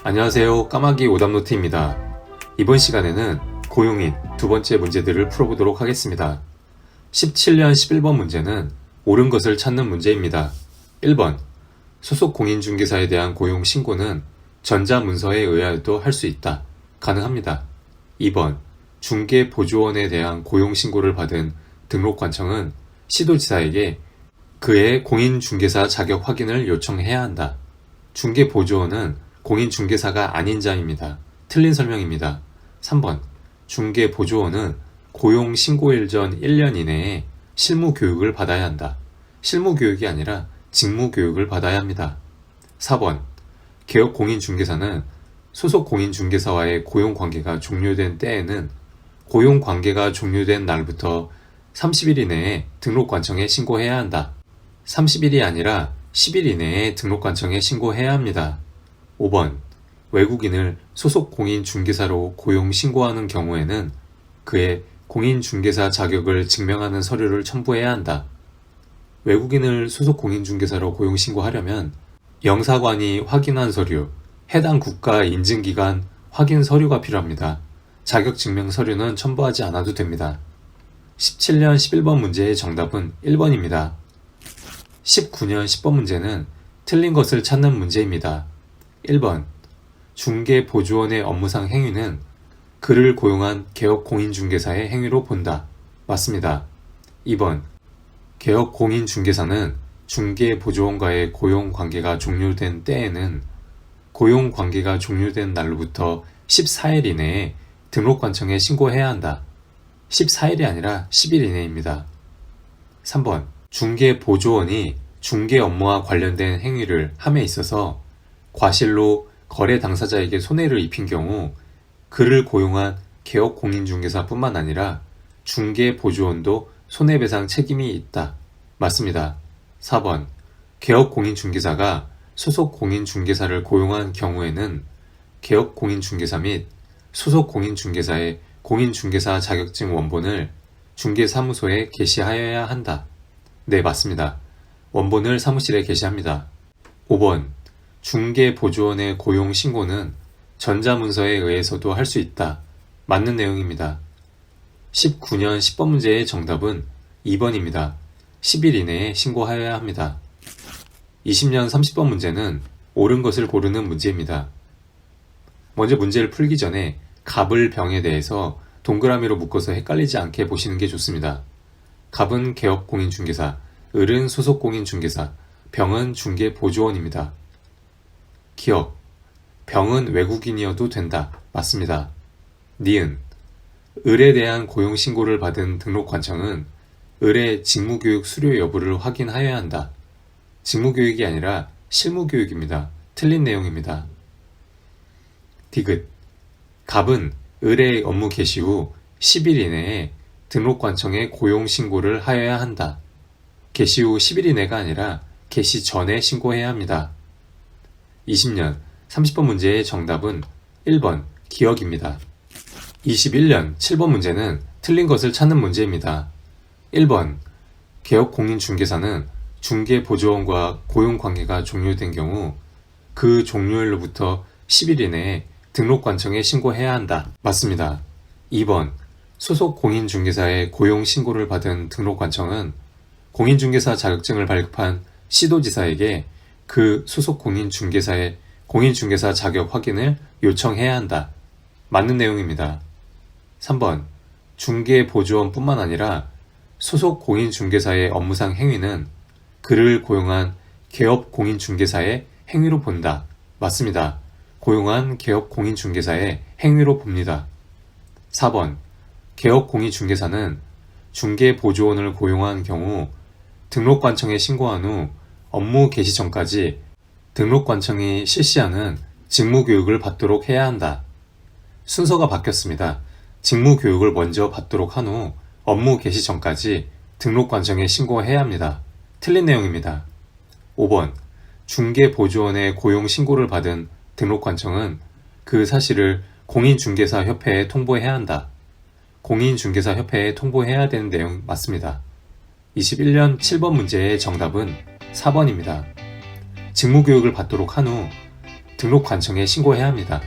안녕하세요. 까마귀 오답노트입니다. 이번 시간에는 고용인 두 번째 문제들을 풀어보도록 하겠습니다. 17년 11번 문제는 옳은 것을 찾는 문제입니다. 1번 소속 공인중개사에 대한 고용 신고는 전자문서에 의하여도 할 수 있다. 가능합니다. 2번 중개보조원에 대한 고용 신고를 받은 등록관청은 시도지사에게 그의 공인중개사 자격 확인을 요청해야 한다. 중개보조원은 공인중개사가 아닌 자입니다. 틀린 설명입니다. 3번 중개보조원은 고용신고일 전 1년 이내에 실무교육을 받아야 한다. 실무교육이 아니라 직무교육을 받아야 합니다. 4번 개업공인중개사는 소속 공인중개사와의 고용관계가 종료된 때에는 고용관계가 종료된 날부터 30일 이내에 등록관청에 신고해야 한다. 30일이 아니라 10일 이내에 등록관청에 신고해야 합니다. 5번 외국인을 소속 공인중개사로 고용 신고하는 경우에는 그의 공인중개사 자격을 증명하는 서류를 첨부해야 한다. 외국인을 소속 공인중개사로 고용 신고하려면 영사관이 확인한 서류, 해당 국가 인증기관 확인 서류가 필요합니다. 자격증명 서류는 첨부하지 않아도 됩니다. 17년 11번 문제의 정답은 1번입니다. 19년 10번 문제는 틀린 것을 찾는 문제입니다. 1번 중개보조원의 업무상 행위는 그를 고용한 개업공인중개사의 행위로 본다. 맞습니다. 2번 개업공인중개사는 중개보조원과의 고용관계가 종료된 때에는 고용관계가 종료된 날로부터 14일 이내에 등록관청에 신고해야 한다. 14일이 아니라 10일 이내입니다. 3번 중개보조원이 중개 업무와 관련된 행위를 함에 있어서 과실로 거래 당사자에게 손해를 입힌 경우 그를 고용한 개업공인중개사뿐만 아니라 중개보조원도 손해배상 책임이 있다. 맞습니다. 4번 개업공인중개사가 소속 공인중개사를 고용한 경우에는 개업공인중개사 및 소속 공인중개사의 공인중개사 자격증 원본을 중개사무소에 게시하여야 한다. 네, 맞습니다. 원본을 사무실에 게시합니다. 5번 중개보조원의 고용 신고는 전자문서에 의해서도 할 수 있다. 맞는 내용입니다. 19년 10번 문제의 정답은 2번입니다. 10일 이내에 신고하여야 합니다. 20년 30번 문제는 옳은 것을 고르는 문제입니다. 먼저 문제를 풀기 전에 갑을 병에 대해서 동그라미로 묶어서 헷갈리지 않게 보시는 게 좋습니다. 갑은 개업공인중개사, 을은 소속공인중개사, 병은 중개보조원입니다. 기억, 병은 외국인이어도 된다. 맞습니다. 니은, 을에 대한 고용신고를 받은 등록관청은 을의 직무교육 수료 여부를 확인하여야 한다. 직무교육이 아니라 실무교육입니다. 틀린 내용입니다. 디귿, 갑은 을의 업무 개시 후 10일 이내에 등록관청에 고용신고를 하여야 한다. 개시 후 10일 이내가 아니라 개시 전에 신고해야 합니다. 20년 30번 문제의 정답은 1번 기억입니다. 21년 7번 문제는 틀린 것을 찾는 문제입니다. 1번 개업공인중개사는 중개보조원과 고용관계가 종료된 경우 그 종료일로부터 10일 이내에 등록관청에 신고해야 한다. 맞습니다. 2번 소속 공인중개사의 고용신고를 받은 등록관청은 공인중개사 자격증을 발급한 시도지사에게 그 소속 공인중개사의 공인중개사 자격 확인을 요청해야 한다. 맞는 내용입니다. 3번 중개보조원뿐만 아니라 소속 공인중개사의 업무상 행위는 그를 고용한 개업공인중개사의 행위로 본다. 맞습니다. 고용한 개업공인중개사의 행위로 봅니다. 4번 개업공인중개사는 중개보조원을 고용한 경우 등록관청에 신고한 후 업무 개시 전까지 등록관청이 실시하는 직무교육을 받도록 해야 한다. 순서가 바뀌었습니다. 직무교육을 먼저 받도록 한 후 업무 개시 전까지 등록관청에 신고해야 합니다. 틀린 내용입니다. 5번 중개보조원의 고용 신고를 받은 등록관청은 그 사실을 공인중개사협회에 통보해야 한다. 공인중개사협회에 통보해야 되는 내용 맞습니다. 21년 7번 문제의 정답은 4번입니다. 직무교육을 받도록 한 후 등록관청에 신고해야 합니다.